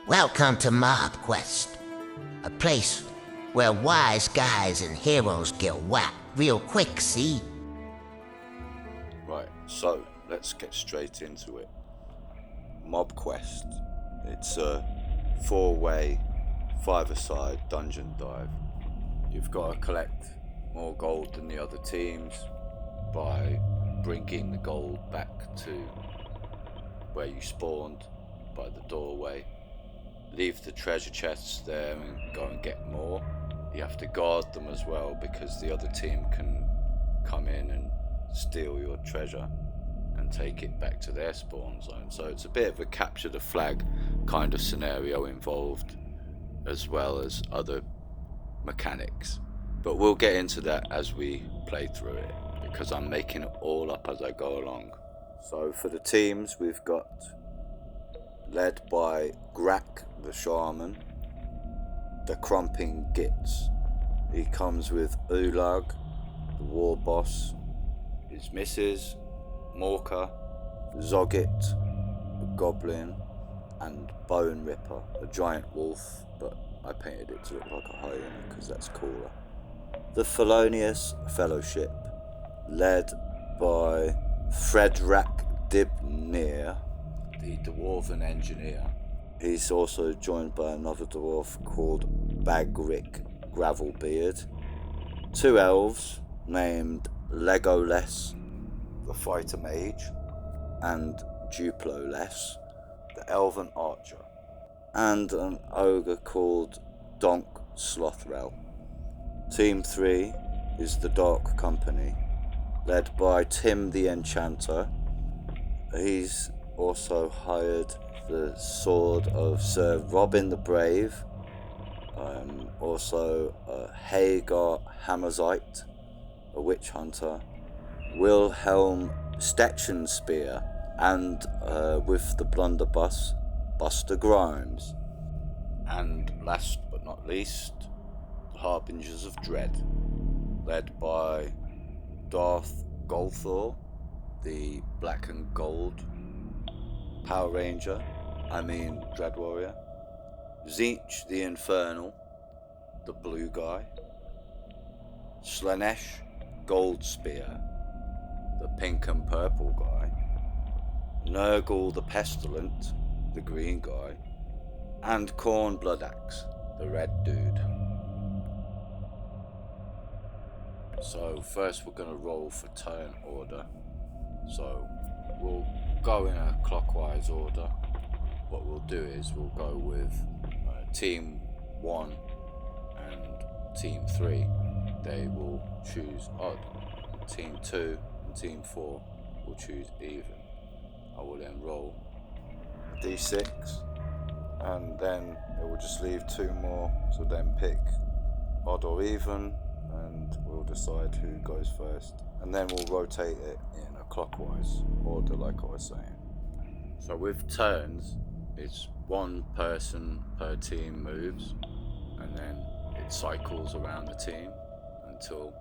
Welcome to MobQuest, a place where wise guys and heroes get whacked real quick, see? Right, so let's get straight into it. MobQuest. It's a 4-way, 5-a-side dungeon dive. You've got to collect more gold than the other teams by bringing the gold back to where you spawned by the doorway. Leave the treasure chests there and go and get more. You have to guard them as well because the other team can come in and steal your treasure and take it back to their spawn zone. So it's a bit of a capture the flag kind of scenario involved, as well as other mechanics. But we'll get into that as we play through it, because I'm making it all up as I go along. So for the teams, we've got, led by Grak the Shaman, the Krumpin Gitz. He comes with Ulag, the war boss, his missus, Morka, Zogit, the Goblin, and Bone Ripper, a giant wolf, but I painted it to look like a hyena because that's cooler. The Felonious Fellowship, led by Fredrak Dibnir, the Dwarven Engineer. He's also joined by another dwarf called Bagric Gravelbeard. 2 elves named Legolas, the Fighter Mage, and Duploles, the Elven Archer, and an ogre called Donk Slothrel. Team 3 is the Dark Company, led by Tim the Enchanter. He's also hired the sword of Sir Robin the Brave, also Hagar Hammerzite, a witch hunter, Wilhelm Stechenspear, and with the blunderbuss, Buster Grimes. And last but not least, the Harbingers of Dread, led by Darth Golthor, the black and gold Power Ranger, Dread Warrior, Zinch the Infernal, the blue guy, Slanesh Goldspear, the pink and purple guy, Nurgle the Pestilent, the green guy, and Khorne Bloodaxe, the red dude. So first we're going to roll for turn order. So we'll go in a clockwise order. What we'll do is we'll go with Team 1 and Team 3. They will choose odd. Team 2 and Team 4 will choose even. I will then roll a d6, and then it will just leave 2 more to then pick odd or even, and we'll decide who goes first, and then we'll rotate it in a clockwise order like I was saying. So with turns, it's 1 person per team moves, and then it cycles around the team until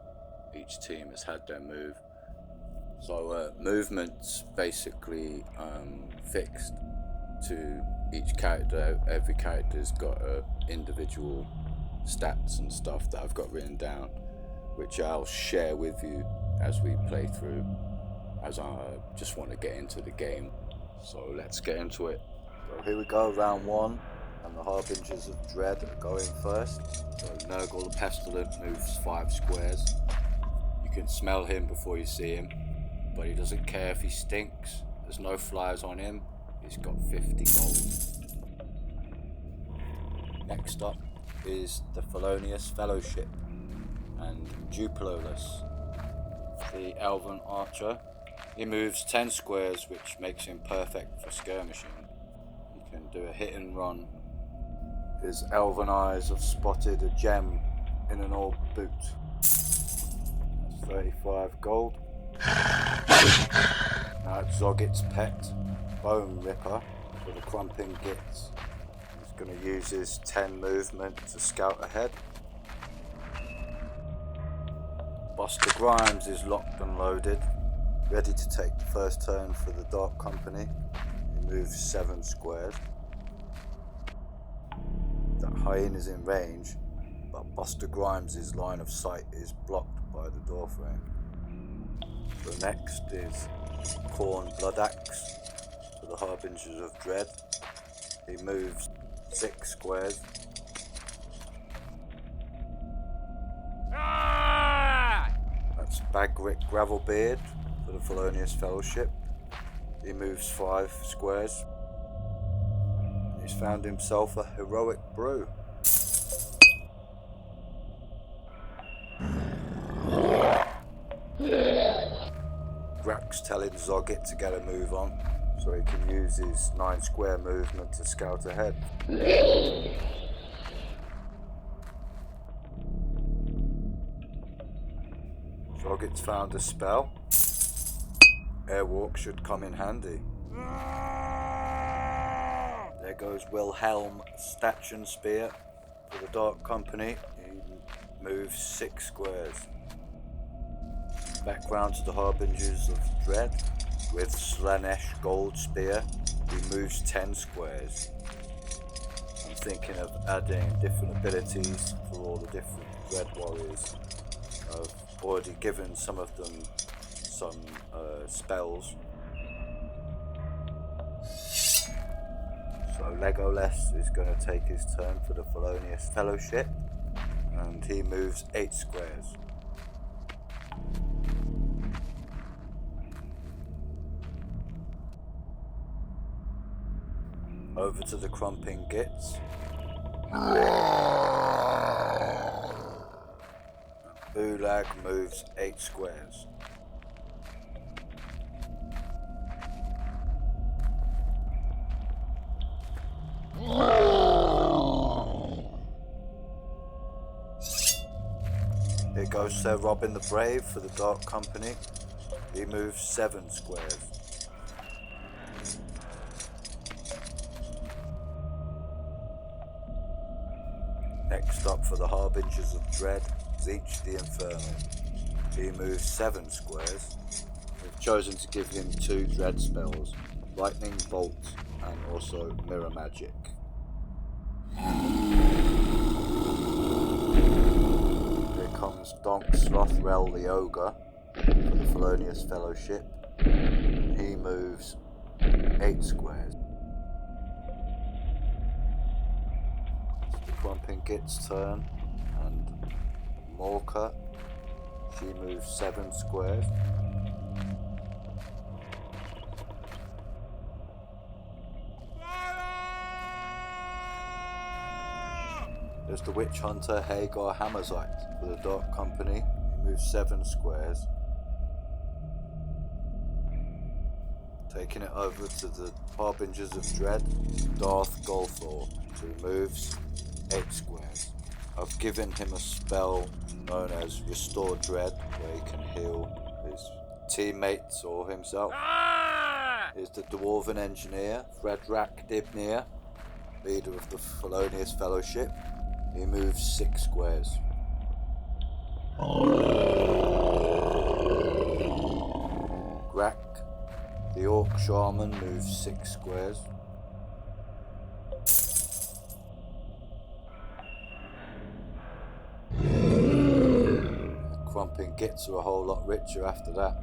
each team has had their move. So movement's basically fixed to each character. Every character's got individual stats and stuff that I've got written down, which I'll share with you as we play through, as I just want to get into the game. So let's get into it. So here we go, round 1, and the Harbingers of Dread are going first. So Nurgle the Pestilent moves 5 squares. You can smell him before you see him, but he doesn't care if he stinks. There's no flies on him. He's got 50 gold. Next up is the Felonious Fellowship and Duploles, the Elven Archer. He moves 10 squares, which makes him perfect for skirmishing. He can do a hit and run. His elven eyes have spotted a gem in an old boot. That's 35 gold. Now it's Zogit's pet, Bone Ripper, for the Krumpin Gitz. He's going to use his 10 movement to scout ahead. Buster Grimes is locked and loaded, ready to take the first turn for the Dark Company. He moves 7 squares. that Hyena's in range, but Buster Grimes' line of sight is blocked by the doorframe. So next is Corn Bloodaxe for the Harbingers of Dread. He moves 6 squares. That's Bagrick Gravelbeard for the Felonious Fellowship. He moves 5 squares. And he's found himself a heroic brew. Grak's telling Zoggit to get a move on, so he can use his 9 square movement to scout ahead. Zoggit's found a spell. Airwalk should come in handy. There goes Wilhelm Statchen Spear for the Dark Company. He moves 6 squares. Back round to the Harbingers of Dread with Slanesh Gold Spear. He moves 10 squares. I'm thinking of adding different abilities for all the different Dread warriors. I've already given some of them some spells. So Legolas is going to take his turn for the Felonious Fellowship, and he moves 8 squares. Over to the Krumpin Gitz. Bulag moves 8 squares. Here goes Sir Robin the Brave for the Dark Company. He moves 7 squares. Next up for the Harbingers of Dread, Zeech the Infernal. He moves 7 squares. We've chosen to give him 2 Dread spells, Lightning Bolt and also Mirror Magic. Here comes Donk Slothrel the Ogre for the Felonious Fellowship. He moves 8 squares. Krumpin Gitz turn, and Morka, she moves 7 squares. There's the Witch Hunter Hagar Hammerzite for the Dark Company. He moves 7 squares. Taking it over to the Harbingers of Dread, Darth Golthor, who moves 8 squares. I've given him a spell known as Restore Dread, where he can heal his teammates or himself. Here's the Dwarven Engineer, Fredrak Dibnir, leader of the Felonious Fellowship. He moves 6 squares. Grak, the Orc Shaman, moves 6 squares. Krumpin Gitz are a whole lot richer after that.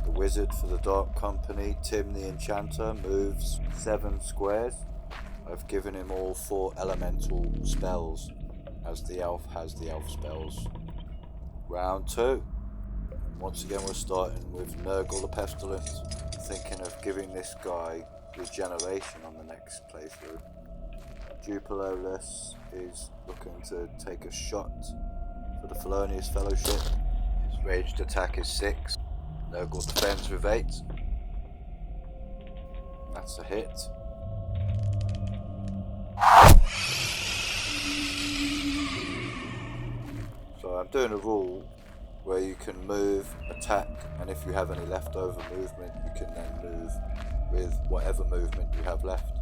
The Wizard for the Dark Company, Tim the Enchanter, moves 7 squares. I've given him all 4 elemental spells, as the elf has the elf spells. Round 2. Once again we're starting with Nurgle the Pestilent. I'm thinking of giving this guy regeneration on the next playthrough. Dupololus is looking to take a shot for the Felonious Fellowship. His ranged attack is 6. Nurgle defends with 8. That's a hit. So I'm doing a rule where you can move, attack, and if you have any leftover movement, you can then move with whatever movement you have left.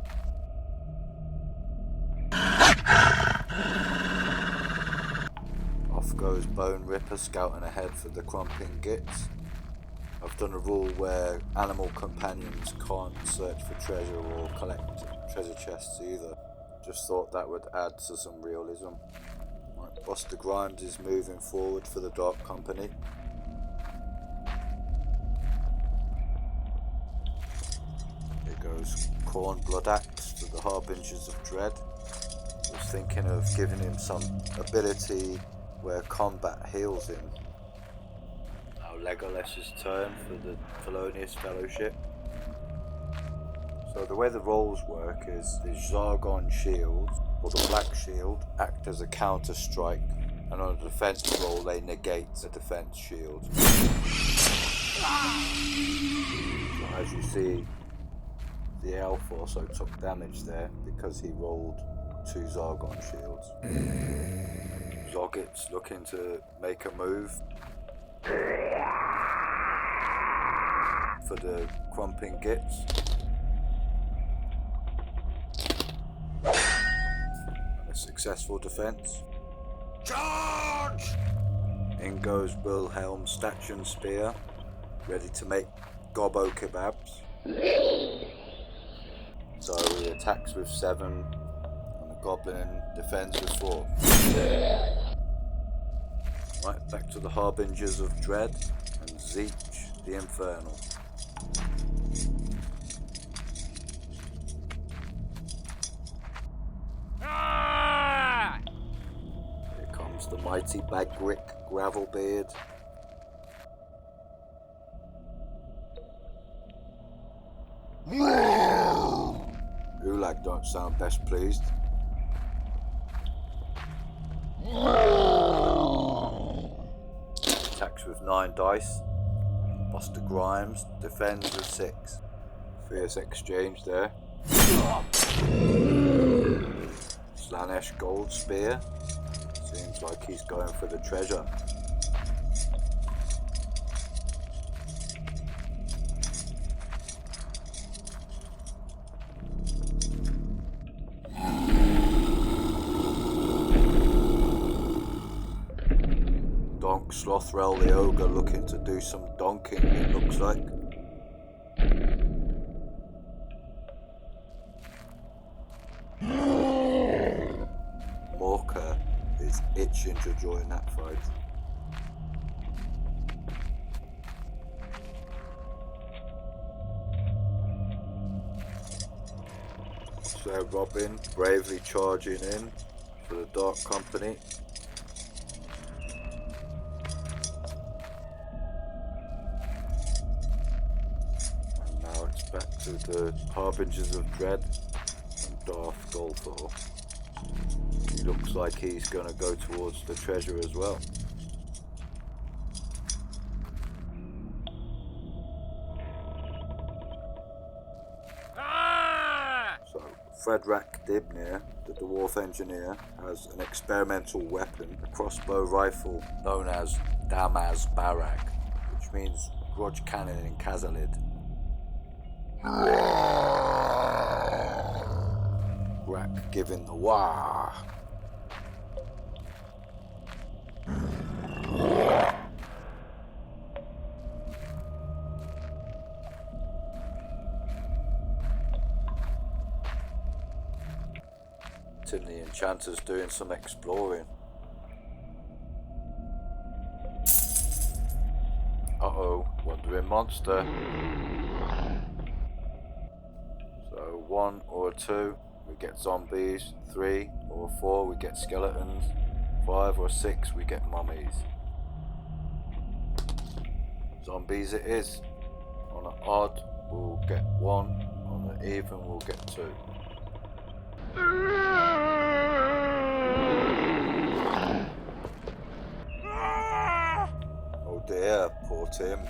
Off goes Bone Ripper scouting ahead for the Krumpin Gitz. I've done a rule where animal companions can't search for treasure or collect treasure chests either. Just thought that would add to some realism. Right, Buster Grimes is moving forward for the Dark Company. Here goes Corn Blood Axe to the Harbingers of Dread. I was thinking of giving him some ability where combat heals him. Now Legolas's turn for the Felonious Fellowship. So the way the rolls work is the Zargon shield, or the black shield, act as a counter strike, and on a defense roll they negate the defense shield. So as you see, the elf also took damage there because he rolled 2 Zargon shields. Zoggit's looking to make a move for the Krumpin Gitz. A successful defense. Charge! In goes Wilhelm's stanchion spear, ready to make gobbo kebabs. So he attacks with 7, and the goblin defends with 4. Right, back to the Harbingers of Dread and Zeech the Infernal. Here comes the mighty Bagric Gravelbeard. Ulag don't sound best pleased. Attacks with 9 dice. Buster Grimes defends with 6. Fierce exchange there. Slanesh Gold Spear. Seems like he's going for the treasure. Donk Slothrel the Ogre looking to do some donking, it looks like. Morka is itching to join that fight. So Robin bravely charging in for the Dark Company. And now it's back to the Harbingers of Dread and Darth Golthor. He looks like he's going to go towards the treasure as well. So Fredrak Dibnir, the dwarf engineer, has an experimental weapon, a crossbow rifle known as Damaz Barak, which means grudge cannon in Khazalid. Rak giving the wah. Tim the Enchanter's doing some exploring. Uh-oh, wandering monster. So 1 or 2, we get zombies. 3 or 4, we get skeletons. 5 or 6, we get mummies. Zombies it is. On an odd, we'll get 1. On an even, we'll get 2. Oh dear, poor Tim.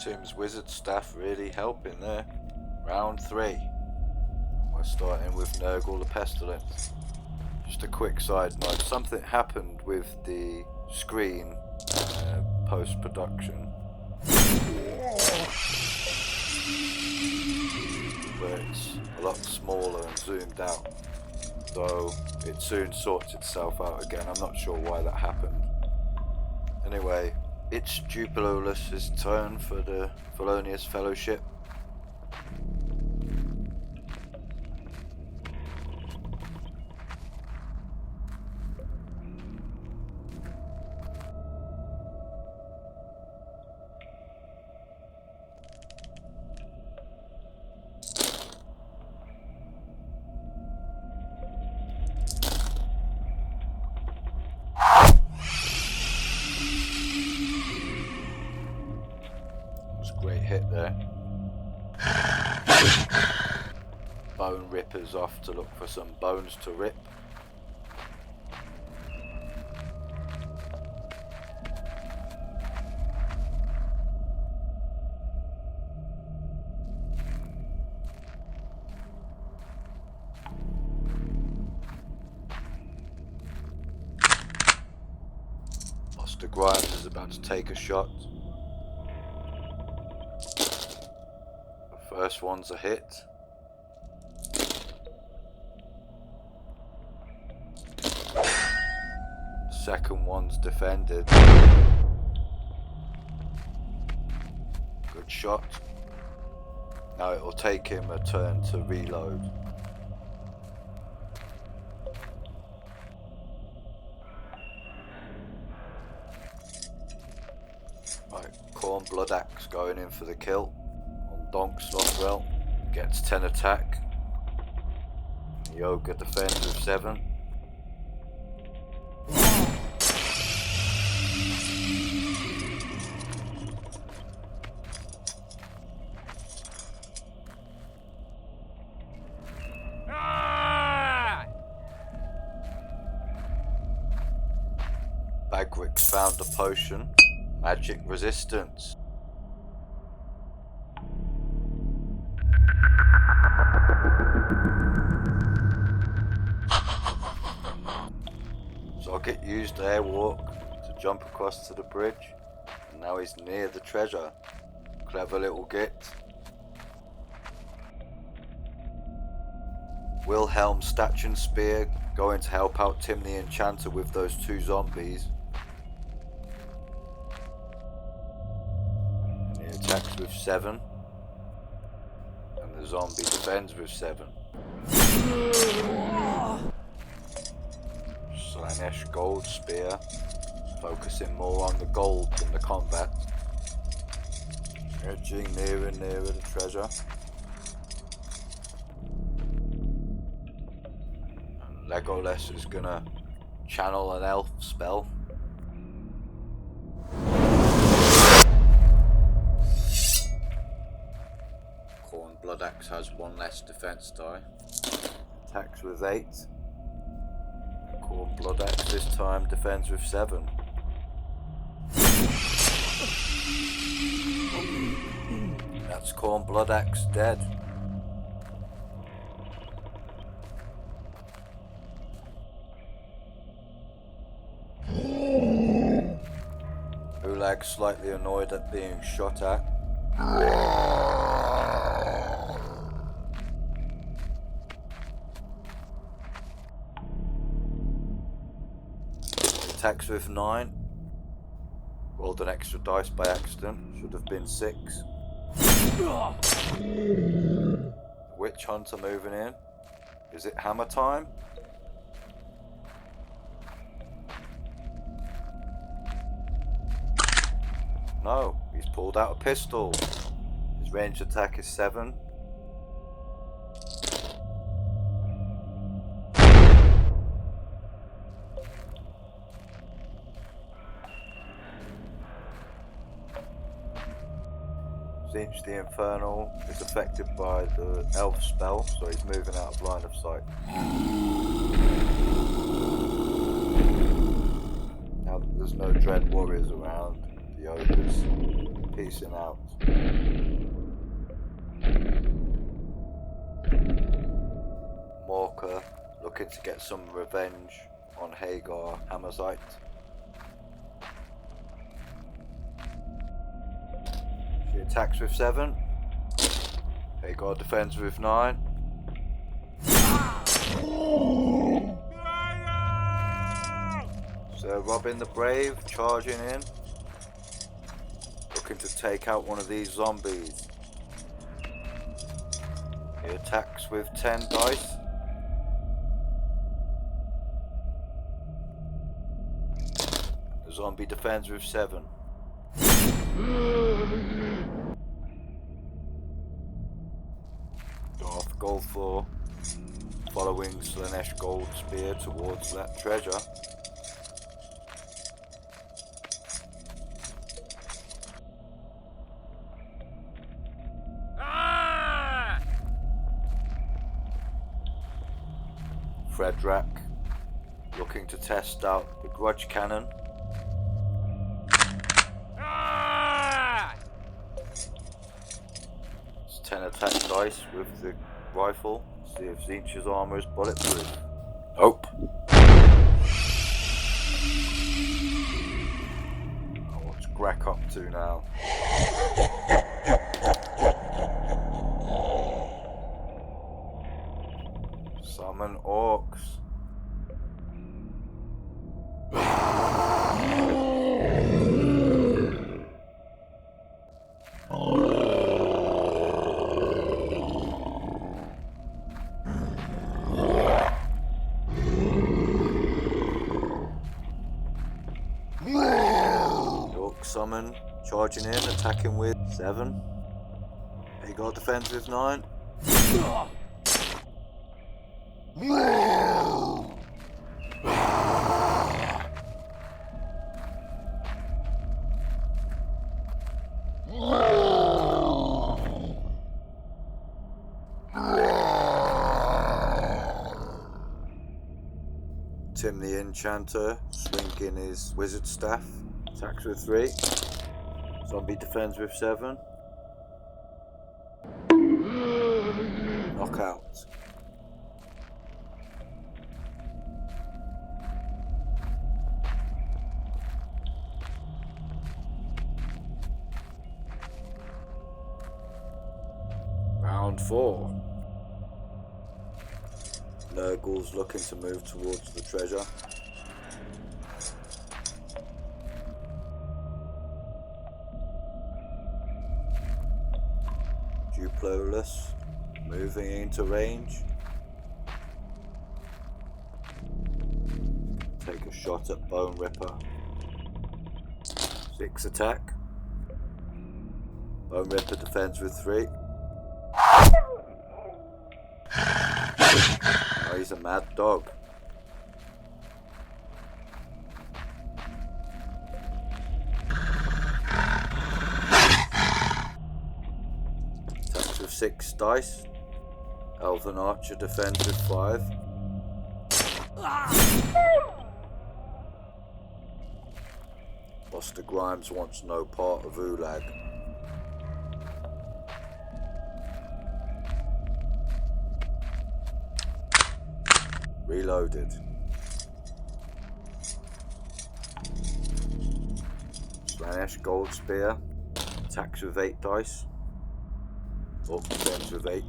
Tim's wizard staff really helping there. Round 3. We're starting with Nurgle the Pestilence. Just a quick side note, something happened with the screen post-production. Where it's a lot smaller and zoomed out. Though it soon sorts itself out again. I'm not sure why that happened. Anyway, it's Dupalolus's turn for the Felonious Fellowship. Great hit there. Bone Ripper's off to look for some bones to rip. Master Grimes is about to take a shot. First one's a hit. Second one's defended. Good shot. Now it'll take him a turn to reload. Right, Corn Bloodaxe going in for the kill. Donk Slotwell gets 10 attack. Yoga defends with 7. Bagrick's found a potion. Magic resistance. Socket used airwalk to jump across to the bridge, and now he's near the treasure. Clever little git. Wilhelm Statue Spear going to help out Tim the Enchanter with those 2 zombies. And he attacks with 7. And the zombie defends with 7. Slanesh Gold Spear, focusing more on the gold than the combat. Edging nearer and nearer the treasure. And Legolas is gonna channel an elf spell. Corn Bloodaxe has 1 less defense die. Attacks with 8. Corn Bloodaxe this time defends with 7. That's Corn Bloodaxe dead. Ulag slightly annoyed at being shot at. Attacks with 9. Rolled an extra dice by accident. Should have been 6. Witch Hunter moving in. Is it hammer time? No, he's pulled out a pistol. His ranged attack is 7. Zinch the Infernal is affected by the elf spell, so he's moving out of line of sight. Now that there's no Dread Warriors around, the ogre's peacing out. Morka looking to get some revenge on Hagar Hammerzite. Attacks with 7. They got defense with 9. So Robin the Brave charging in, looking to take out one of these zombies. He attacks with 10 dice. The zombie defends with 7. Darth Goldthor following Slanesh Gold Spear towards that treasure. Fredrak looking to test out the grudge cannon. It's 10 attack dice with the rifle. See if Zinch's armor is bulletproof. Nope. What's Grak up to now? Summon orcs. Orc summon, charging in, attacking with 7. He got defense with 9. Tim the Enchanter, swinging his wizard staff, attacks with 3. Zombie defends with 7. Knockout. Round 4. Nurgle's looking to move towards the treasure. Duplolus moving into range. Take a shot at Bone Ripper. 6 attack. Bone Ripper defends with 3. Oh, he's a mad dog. Attacks with 6 dice. Elven Archer defends with 5. Buster Grimes wants no part of Ulag. Reloaded. Slanesh Gold Spear attacks with 8 dice. Orc defends with 8.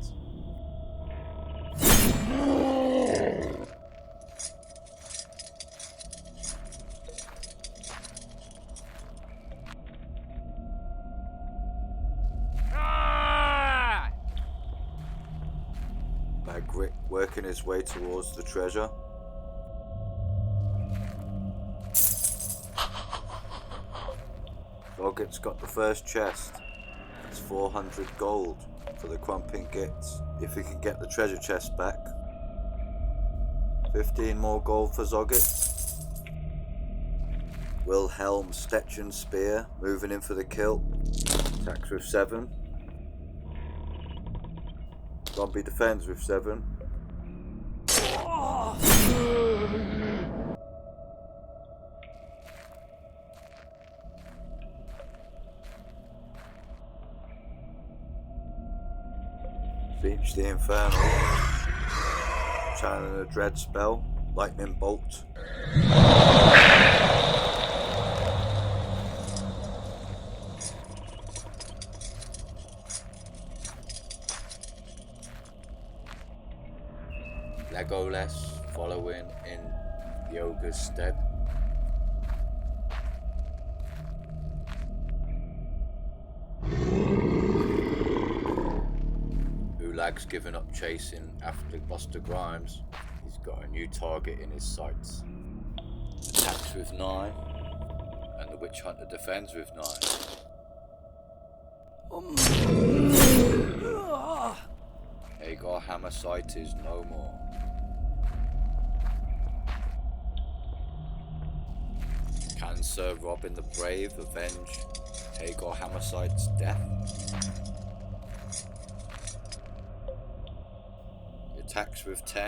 Magritte working his way towards the treasure. Zogget's got the first chest. It's 400 gold for the Krumpin Gitz. If he can get the treasure chest back. 15 more gold for Zogget. Wilhelm Stetchen Spear moving in for the kill. Attacks with 7. Zombie defends with 7. Zinch the Infernal. Channeling a Dread spell. Lightning Bolt. Legolas following in the ogre's stead. Ulag's given up chasing after Buster Grimes. He's got a new target in his sights. Attacks with 9, and the Witch Hunter defends with 9. Hagar Hammer sight is no more. Can Sir Robin the Brave avenge Hagar Hammersight's death? He attacks with 10.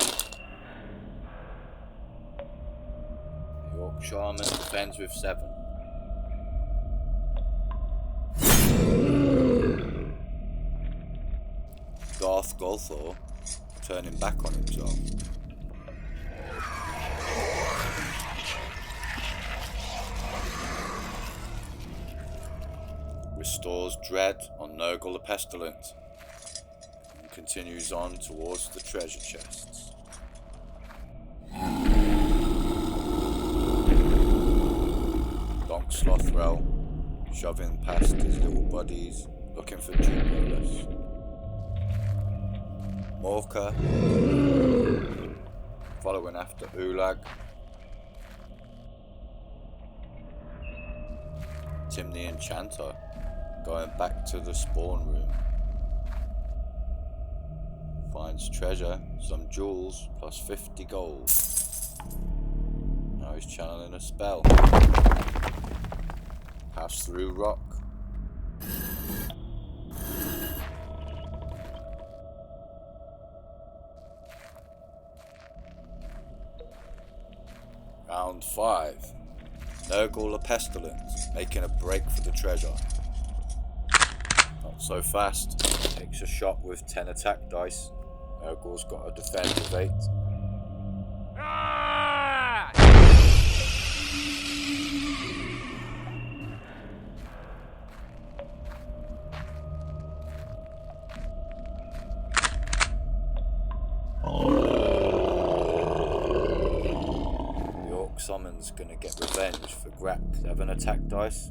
The Orc Shaman defends with 7. Darth Golthor turning back on himself. Restores dread on Nurgle the Pestilent and continues on towards the treasure chests. Donk Slothrel shoving past his little buddies looking for Jubileus. Morka following after Ulag. Tim the Enchanter going back to the spawn room. Finds treasure, some jewels, plus 50 gold. Now he's channeling a spell. Pass through rock. Round 5. Nurgle the Pestilent making a break for the treasure. Not so fast. Takes a shot with 10 attack dice. Nurgle's got a defend of 8. Summon's gonna get revenge for Grak. 7 attack dice.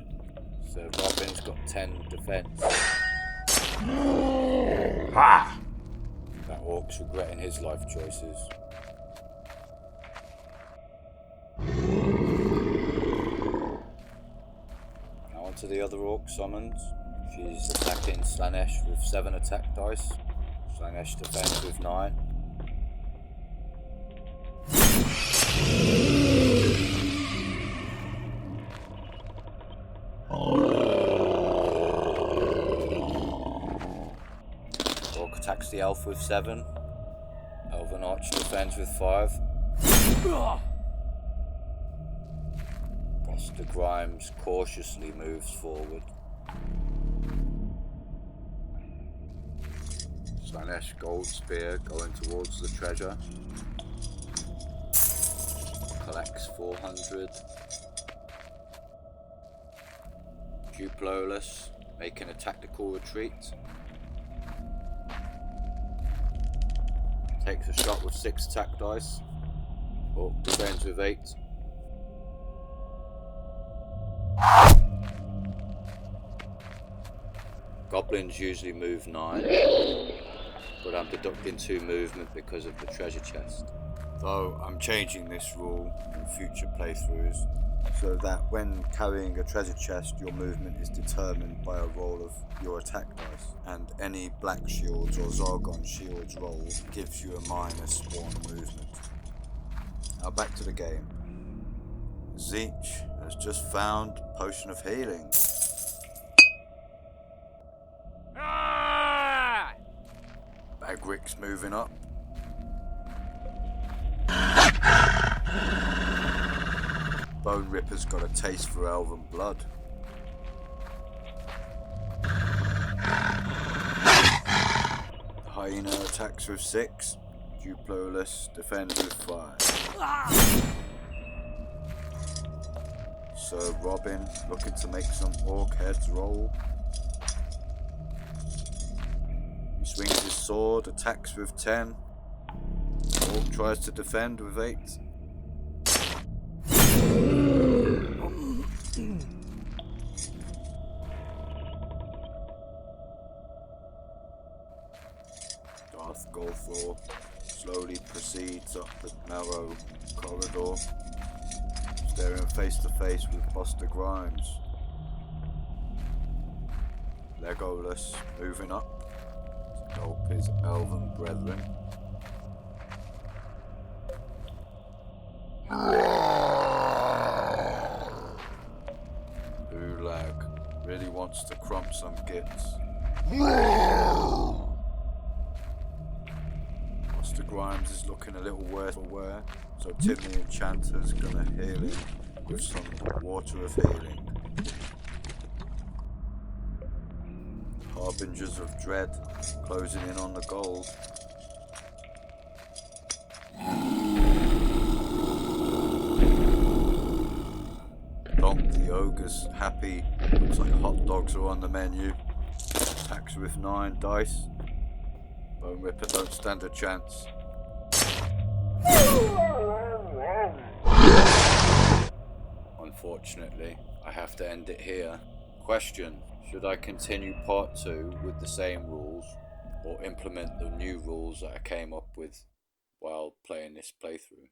So Robin's got 10 defense. Ha! That Orc's regretting his life choices. Now on to the other Orc summons. She's attacking Slanesh with 7 attack dice. Slanesh defends with 9. Orc attacks the elf with 7. Elven Arch defends with 5. Buster Grimes cautiously moves forward. Slanesh Gold Spear going towards the treasure. Collects 400. Duplolus making a tactical retreat. Takes a shot with 6 attack dice. Orc defends with 8. Goblins usually move 9, but I'm deducting 2 movement because of the treasure chest. Though I'm changing this rule in future playthroughs so that when carrying a treasure chest your movement is determined by a roll of your attack dice, and any black shields or Zargon shields roll gives you a minus 1 movement. Now back to the game. Zeech has just found Potion of Healing. Bagrick's moving up. Bone Ripper's got a taste for elven blood. Hyena attacks with 6. Duplolus defends with 5. Sir Robin looking to make some orc heads roll. He swings his sword, attacks with 10. Orc tries to defend with 8. Darth Golthor slowly proceeds up the narrow corridor, staring face to face with Buster Grimes. Legolas moving up to help his elven brethren. Ulag really wants to crump some Gitz. Buster Grimes is looking a little worse for wear, so Tim the Enchanter's gonna heal him with some water of healing. Harbingers of Dread closing in on the gold. Donk the Ogre's happy. Looks like hot dogs are on the menu. Attacks with 9 dice. Bone Ripper don't stand a chance. Unfortunately, I have to end it here. Question: should I continue part 2 with the same rules, or implement the new rules that I came up with while playing this playthrough?